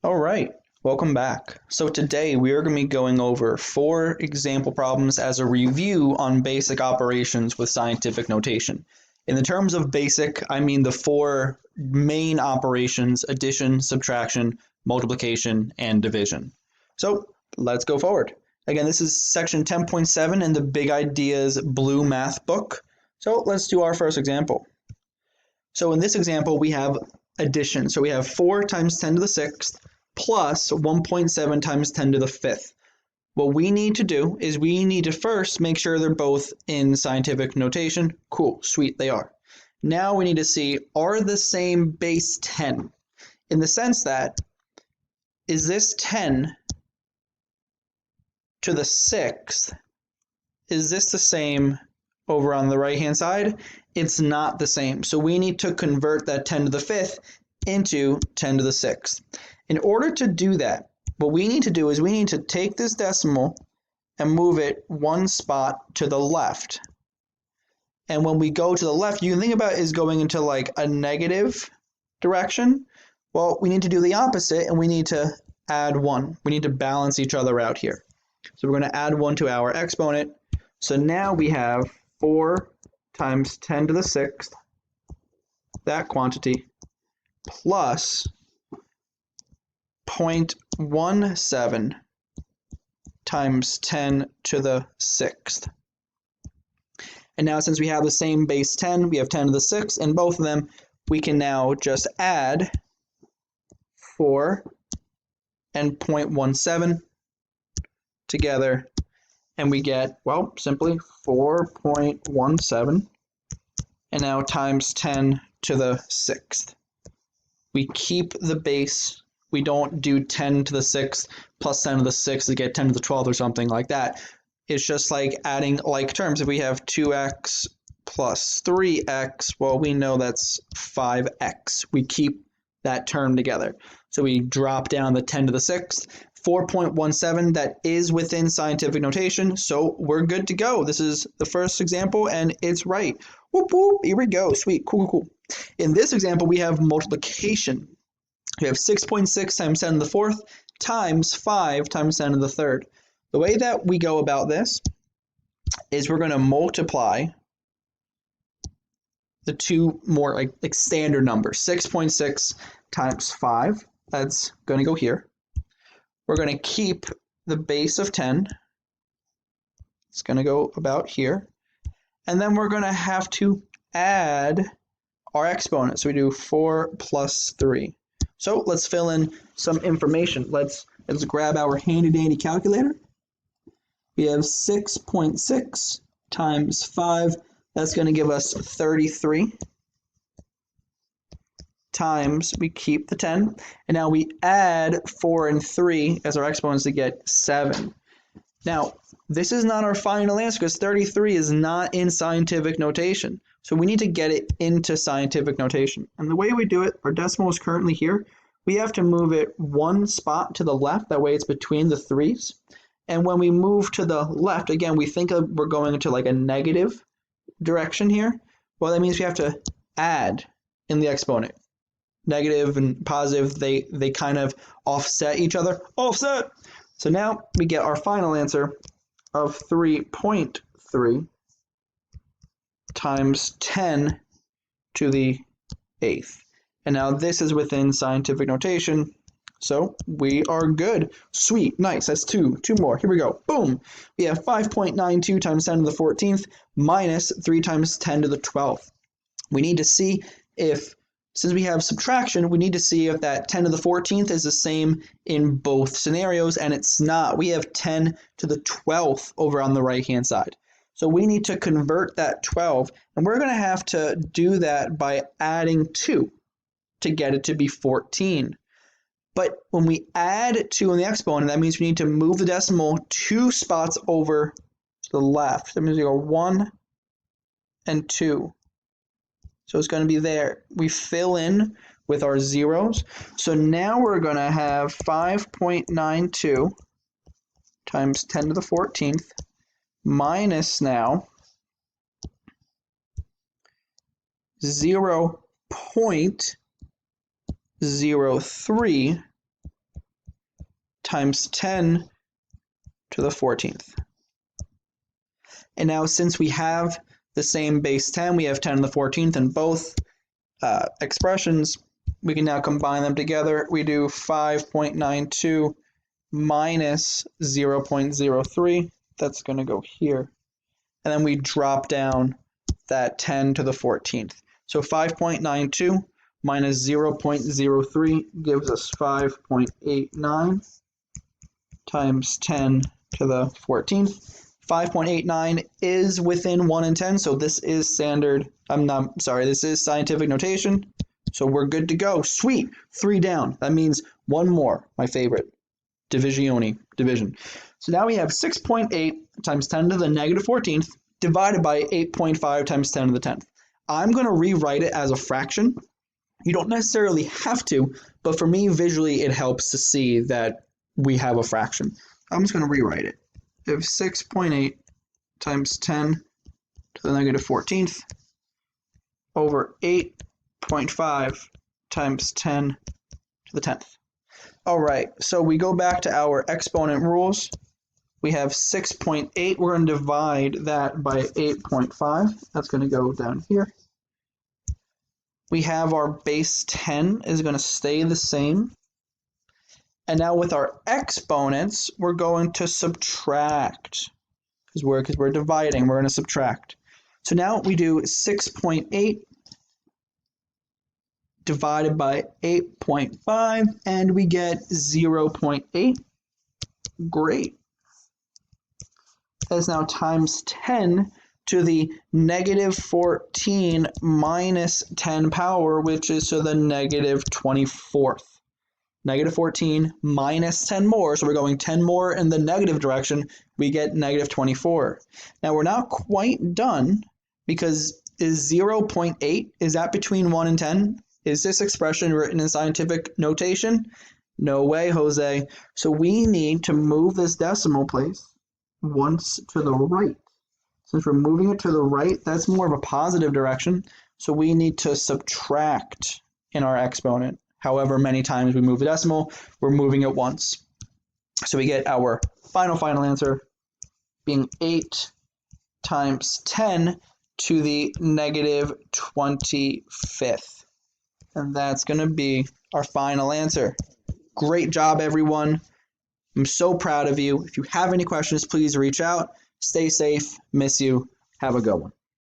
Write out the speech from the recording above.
All right, welcome back. So today we are going to be going over 4 example problems as a review on basic operations with scientific notation. In the terms of basic, I mean the 4 main operations: addition, subtraction, multiplication, and division. So let's go forward. Again, this is section 10.7 in the Big Ideas Blue Math book. So let's do our first example. So in this example, we have addition. So we have 4 times 10 to the 6th plus 1.7 times 10 to the 5th. What we need to do is we need to first make sure they're both in scientific notation. Cool, sweet, they are. Now we need to see, are the same base 10? In the sense that, is this 10 to the 6th, is this the same over on the right-hand side? It's not the same. So we need to convert that 10 to the 5th into 10 to the 6th. In order to do that, what we need to do is we need to take this decimal and move it 1 spot to the left. And when we go to the left, you can think about it as going into like a negative direction. Well, we need to do the opposite, and we need to add 1. We need to balance each other out here. So we're going to add 1 to our exponent. So now we have 4 times 10 to the 6th, that quantity, plus 0.17 times 10 to the 6th. And now since we have the same base 10, we have 10 to the 6th, and both of them, we can now just add 4 and 0.17 together, and we get, well, simply 4.17, and now times 10 to the 6th. We keep the base. We don't do 10 to the 6th plus 10 to the 6th to get 10 to the 12th or something like that. It's just like adding like terms. If we have 2x plus 3x, well, we know that's 5x. We keep that term together. So we drop down the 10 to the 6th. 4.17, that is within scientific notation, so we're good to go. This is the first example, and it's right. Whoop, whoop, here we go. Sweet, cool. In this example, we have multiplication. We have 6.6 times 10 to the 4th times 5 times 10 to the 3rd. The way that we go about this is we're going to multiply the two more like standard numbers. 6.6 times 5, that's going to go here. We're going to keep the base of 10. It's going to go about here. And then we're going to have to add our exponent. So we do 4 plus 3. So let's fill in some information. Let's grab our handy-dandy calculator. We have 6.6 times 5. That's going to give us 33. Times, we keep the 10, and now we add 4 and 3 as our exponents to get 7. Now, this is not our final answer because 33 is not in scientific notation. So we need to get it into scientific notation. And the way we do it, our decimal is currently here. We have to move it 1 spot to the left. That way it's between the 3's. And when we move to the left, again, we think we're going into like a negative direction here. Well, that means we have to add in the exponent. Negative and positive, they kind of offset each other. Offset! So now we get our final answer of 3.3 times 10 to the 8th. And now this is within scientific notation, so we are good. Sweet, nice, that's 2 more. Here we go, boom! We have 5.92 times 10 to the 14th minus 3 times 10 to the 12th. We need to see if, since we have subtraction, we need to see if that 10 to the 14th is the same in both scenarios, and it's not. We have 10 to the 12th over on the right-hand side. So we need to convert that 12, and we're going to have to do that by adding 2 to get it to be 14. But when we add 2 in the exponent, that means we need to move the decimal 2 spots over to the left. That means we go 1 and 2. So it's going to be there. We fill in with our zeros. So now we're going to have 5.92 times 10 to the 14th minus now 0.03 times 10 to the 14th. And now since we have the same base 10, we have 10 to the 14th in both expressions, we can now combine them together. We do 5.92 minus 0.03. That's going to go here. And then we drop down that 10 to the 14th. So 5.92 minus 0.03 gives us 5.89 times 10 to the 14th. 5.89 is within 1 and 10, so this is this is scientific notation. So we're good to go. Sweet, 3 down. That means 1 more, my favorite. Division. So now we have 6.8 times 10 to the negative 14th divided by 8.5 times 10 to the 10th. I'm going to rewrite it as a fraction. You don't necessarily have to, but for me, visually, it helps to see that we have a fraction. I'm just going to rewrite it. We have 6.8 times 10 to the negative 14th over 8.5 times 10 to the 10th. All right, so we go back to our exponent rules. We have 6.8. We're going to divide that by 8.5. That's going to go down here. We have our base 10 is going to stay the same. And now with our exponents, we're going to subtract. Because we're dividing, we're going to subtract. So now we do 6.8 divided by 8.5, and we get 0.8. Great. That's now times 10 to the negative 14 minus 10 power, which is to the negative 24th. Negative 14 minus 10 more, so we're going 10 more in the negative direction, we get negative 24. Now we're not quite done, because is 0.8, is that between 1 and 10? Is this expression written in scientific notation? No way, Jose. So we need to move this decimal place once to the right. Since we're moving it to the right, that's more of a positive direction. So we need to subtract in our exponent. However many times we move the decimal, we're moving it once. So we get our final answer being 8 times 10 to the negative 25th. And that's going to be our final answer. Great job, everyone. I'm so proud of you. If you have any questions, please reach out. Stay safe. Miss you. Have a good one.